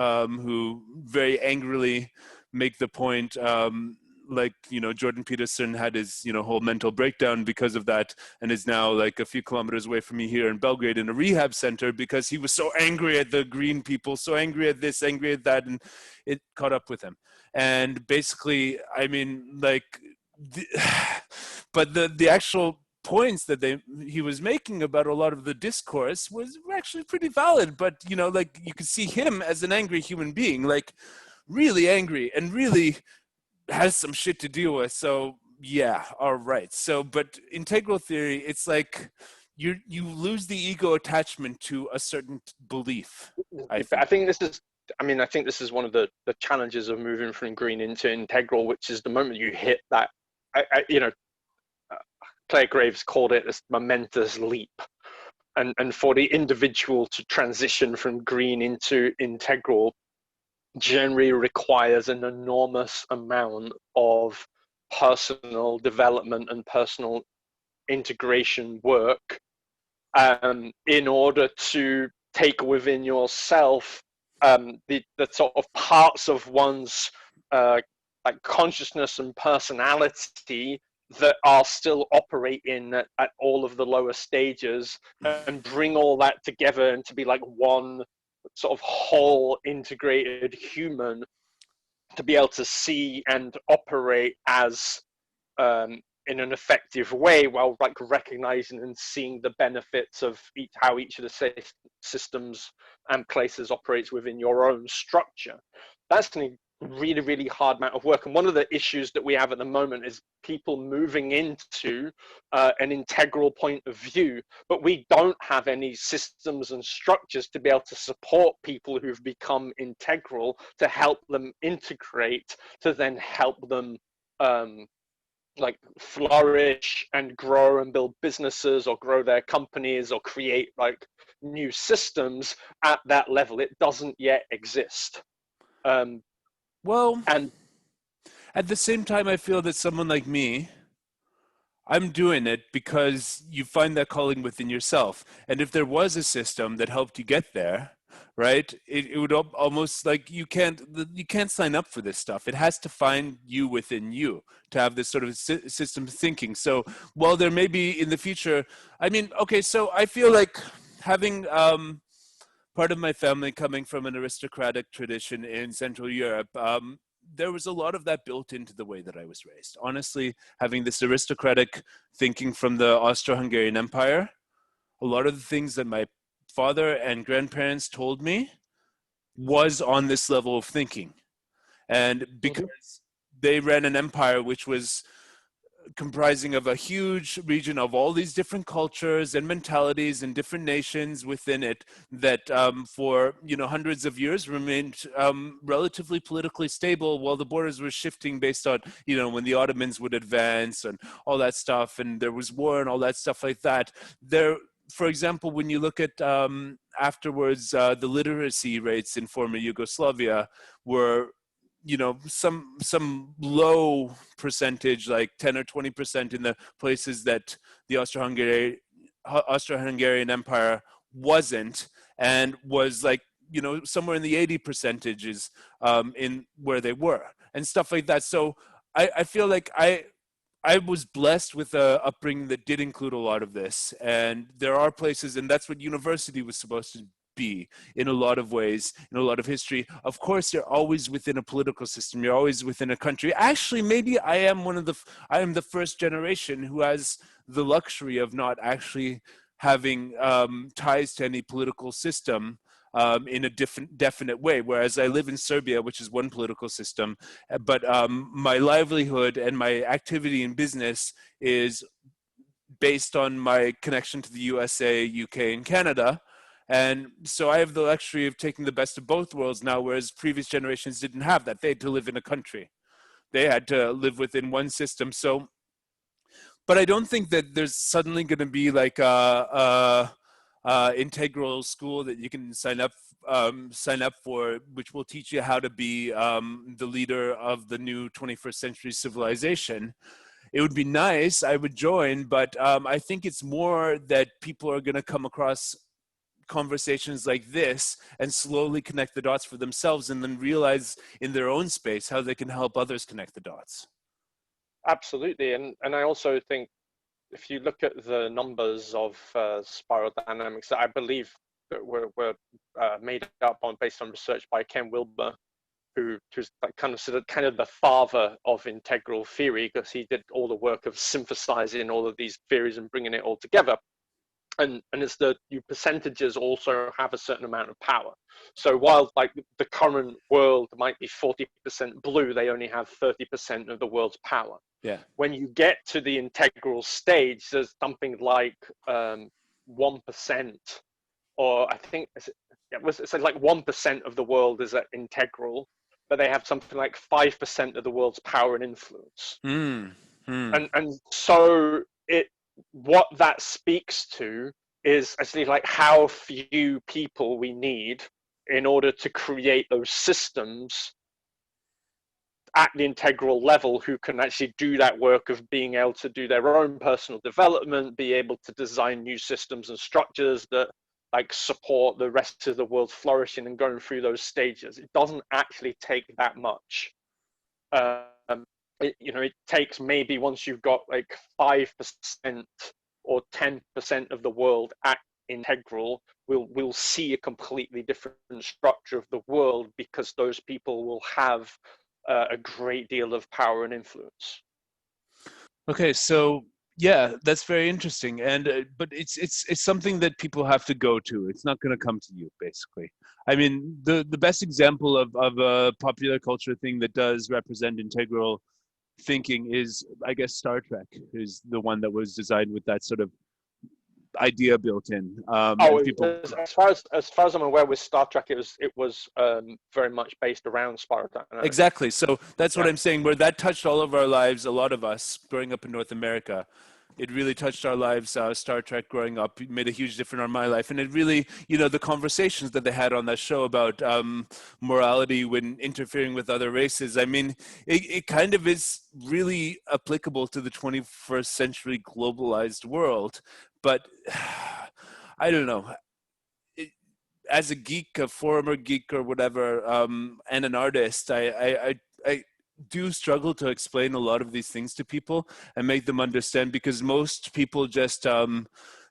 who very angrily make the point, like, Jordan Peterson had his, whole mental breakdown because of that, and is now like a few kilometers away from me here in Belgrade in a rehab center because he was so angry at the green people, so angry at this, angry at that, and it caught up with him. And basically, I mean, like, but the actual points that he was making about a lot of the discourse was actually pretty valid. But, like, you could see him as an angry human being, like really angry and really has some shit to deal with. So yeah, all right. So, but integral theory, it's like you lose the ego attachment to a certain belief. I think this is. I mean, I think this is one of the challenges of moving from green into integral, which is the moment you hit that. Claire Graves called it this momentous leap, and for the individual to transition from green into integral generally requires an enormous amount of personal development and personal integration work in order to take within yourself the sort of parts of one's like consciousness and personality that are still operating at all of the lower stages, and bring all that together and to be like one sort of whole integrated human, to be able to see and operate as in an effective way, while like recognizing and seeing the benefits of how each of the systems and places operates within your own structure. That's a really, really hard amount of work. And one of the issues that we have at the moment is people moving into an integral point of view, but we don't have any systems and structures to be able to support people who've become integral, to help them integrate, to then help them like flourish and grow and build businesses or grow their companies or create like new systems at that level. It doesn't yet exist. Well, and at the same time, I feel that someone like me, I'm doing it because you find that calling within yourself. And if there was a system that helped you get there, right, it would almost like you can't sign up for this stuff. It has to find you within you to have this sort of system thinking. So while there may be in the future, I mean, okay, so I feel like having part of my family coming from an aristocratic tradition in Central Europe, there was a lot of that built into the way that I was raised. Honestly, having this aristocratic thinking from the Austro-Hungarian Empire, a lot of the things that my father and grandparents told me was on this level of thinking. And because they ran an empire which was comprising of a huge region of all these different cultures and mentalities and different nations within it that for hundreds of years remained relatively politically stable while the borders were shifting based on when the Ottomans would advance and all that stuff, and there was war and all that stuff like that. For example, when you look at afterwards, the literacy rates in former Yugoslavia were some low percentage, like 10 or 20% in the places that the Austro-Hungarian Empire wasn't, and was like somewhere in the 80 percentages in where they were and stuff like that. So I feel like I was blessed with a upbringing that did include a lot of this, and there are places, and that's what university was supposed to be in a lot of ways, in a lot of history. Of course, you're always within a political system. You're always within a country. Actually, maybe I am the first generation who has the luxury of not actually having ties to any political system in a definite way. Whereas I live in Serbia, which is one political system, but my livelihood and my activity in business is based on my connection to the USA, UK, and Canada. And so I have the luxury of taking the best of both worlds now, whereas previous generations didn't have that. They had to live in a country. They had to live within one system. So, but I don't think that there's suddenly going to be like a integral school that you can sign up for, which will teach you how to be the leader of the new 21st century civilization. It would be nice, I would join, but I think it's more that people are going to come across conversations like this and slowly connect the dots for themselves, and then realize in their own space how they can help others connect the dots. Absolutely. And I also think if you look at the numbers of spiral dynamics that I believe that were made up based on research by Ken Wilber, who's like kind of the father of integral theory, because he did all the work of synthesizing all of these theories and bringing it all together. And it's that percentages also have a certain amount of power. So while like the current world might be 40% blue, they only have 30% of the world's power. Yeah. When you get to the integral stage, there's something like 1%, or I think it's like 1% of the world is integral, but they have something like 5% of the world's power and influence. And so what that speaks to is actually like how few people we need in order to create those systems at the integral level who can actually do that work of being able to do their own personal development, be able to design new systems and structures that like support the rest of the world flourishing and going through those stages. It doesn't actually take that much. It takes maybe once you've got like 5% or 10% of the world at integral, we'll see a completely different structure of the world, because those people will have a great deal of power and influence. Okay, so yeah, that's very interesting, and but it's something that people have to go to. It's not going to come to you, basically. I mean, the best example of a popular culture thing that does represent integral thinking is, I guess, Star Trek is the one that was designed with that sort of idea built in. As far as I'm aware, with Star Trek, it was very much based around spiral dynamics. Exactly. So that's what I'm saying. Where that touched all of our lives, a lot of us growing up in North America, it really touched our lives. Star Trek growing up made a huge difference on my life, and it really, the conversations that they had on that show about morality when interfering with other races. I mean, it kind of is really applicable to the 21st century globalized world. But I don't know. As a geek, a former geek or whatever, and an artist, I do struggle to explain a lot of these things to people and make them understand, because most people just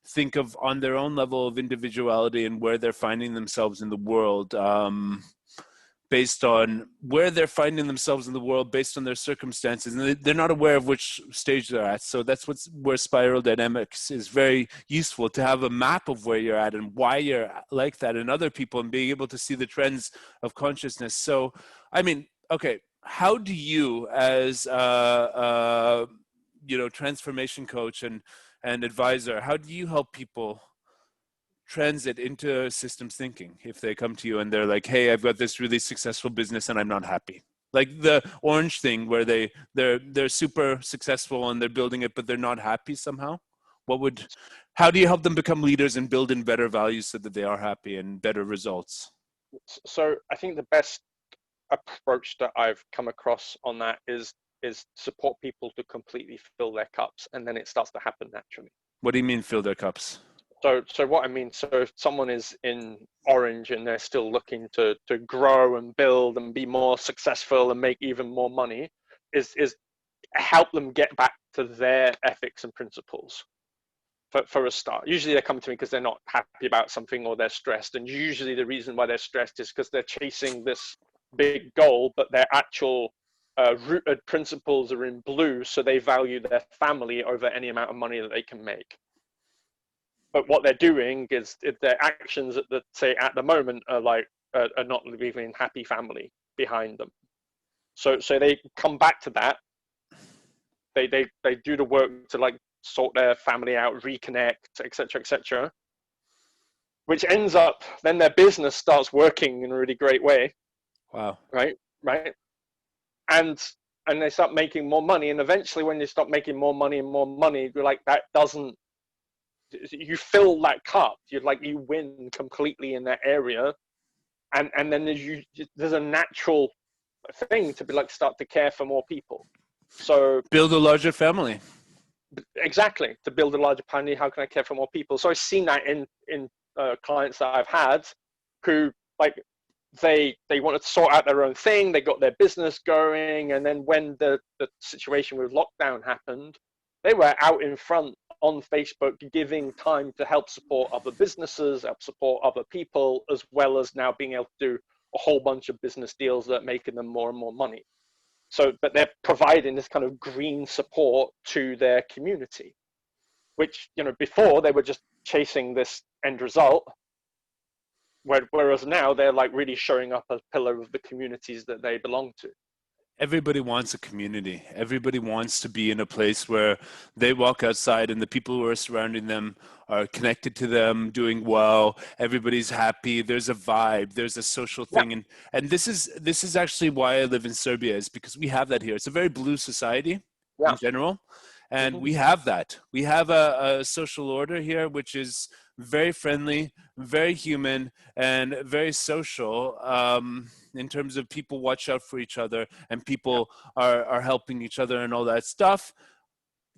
think of on their own level of individuality and where they're finding themselves in the world, based on where they're finding themselves in the world based on their circumstances, and they're not aware of which stage they're at. So that's where spiral dynamics is very useful, to have a map of where you're at and why you're like that, and other people, and being able to see the trends of consciousness. So I mean, okay, how do you, as transformation coach and advisor, how do you help people transit into systems thinking if they come to you and they're like, hey, I've got this really successful business and I'm not happy? Like the orange thing where they're super successful and they're building it, but they're not happy somehow. How do you help them become leaders and build in better values so that they are happy and better results? So I think the best approach that I've come across on that is support people to completely fill their cups, and then it starts to happen naturally. What do you mean fill their cups? So what I mean, so if someone is in orange and they're still looking to grow and build and be more successful and make even more money, is help them get back to their ethics and principles. For a start, usually they come to me because they're not happy about something or they're stressed, and usually the reason why they're stressed is because they're chasing this big goal, but their actual rooted principles are in blue, so they value their family over any amount of money that they can make. But what they're doing is their actions at the moment are not leaving a happy family behind them. So they come back to that. They do the work to like sort their family out, reconnect, etc., which ends up then their business starts working in a really great way. Wow. Right. And they start making more money, and eventually when they start making more money, you're like, that doesn't, you fill that cup, you win completely in that area, and then there's a natural thing to be like, start to care for more people. So build a larger family. Exactly, to build a larger family. How can I care for more people? So I've seen that in clients that I've had who like they wanted to sort out their own thing, they got their business going, and then when the situation with lockdown happened, they were out in front on Facebook giving time to help support other businesses, help support other people, as well as now being able to do a whole bunch of business deals that are making them more and more money. So, but they're providing this kind of green support to their community, which, before they were just chasing this end result, whereas now they're like really showing up as a pillar of the communities that they belong to. Everybody wants a community. Everybody wants to be in a place where they walk outside and the people who are surrounding them are connected to them, doing well. Everybody's happy. There's a vibe. There's a social thing. Yeah. And this is actually why I live in Serbia, is because we have that here. It's a very blue society in general. And we have that. We have a social order here, which is very friendly, very human, and very social, in terms of people watch out for each other and people are helping each other and all that stuff.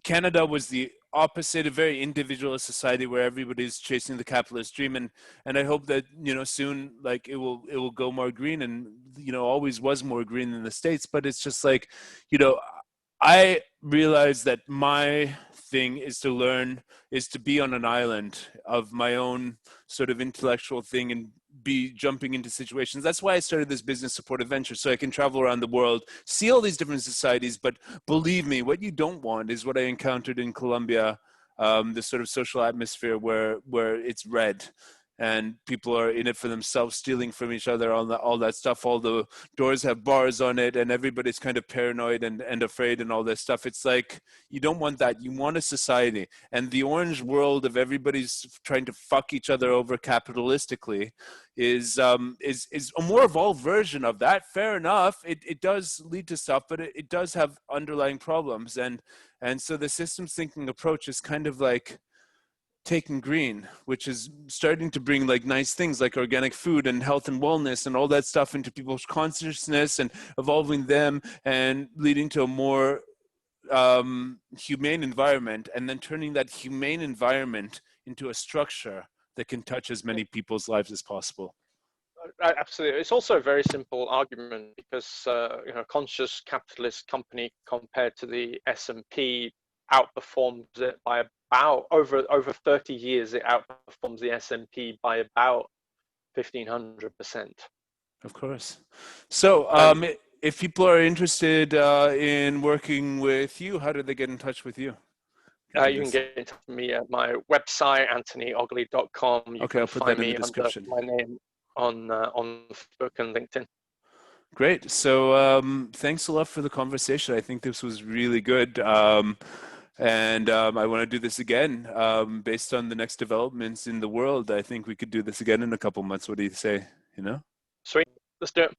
Canada was the opposite, a very individualist society where everybody's chasing the capitalist dream, and I hope that soon, like, it will go more green, and always was more green in the States. But it's just like, I realize that my thing is to be on an island of my own sort of intellectual thing and be jumping into situations. That's why I started this business support adventure, so I can travel around the world, see all these different societies. But believe me, what you don't want is what I encountered in Colombia, this sort of social atmosphere where it's red and people are in it for themselves, stealing from each other, all that stuff. All the doors have bars on it, and everybody's kind of paranoid and afraid and all this stuff. It's like, you don't want that. You want a society. And the orange world of everybody's trying to fuck each other over capitalistically is a more evolved version of that. Fair enough. It does lead to stuff, but it does have underlying problems. And so the systems thinking approach is kind of like taking green, which is starting to bring like nice things like organic food and health and wellness and all that stuff into people's consciousness and evolving them and leading to a more humane environment, and then turning that humane environment into a structure that can touch as many people's lives as possible. Absolutely. It's also a very simple argument because conscious capitalist company compared to the S&P outperforms it by about over 30 years. It outperforms the S&P by about 1,500%. Of course. So if people are interested in working with you, how do they get in touch with you? You can get in touch with me at my website, anthonyogley.com. You can I'll put find that in me the description. under my name on Facebook and LinkedIn. Great. So thanks a lot for the conversation. I think this was really good. And I want to do this again based on the next developments in the world. I think we could do this again in a couple months. What do you say? You know? Sweet. Let's do it.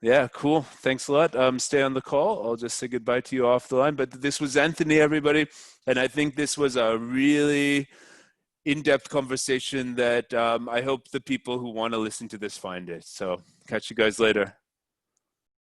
Yeah, cool. Thanks a lot. Stay on the call. I'll just say goodbye to you off the line. But this was Anthony, everybody. And I think this was a really in-depth conversation that I hope the people who want to listen to this find it. So catch you guys later.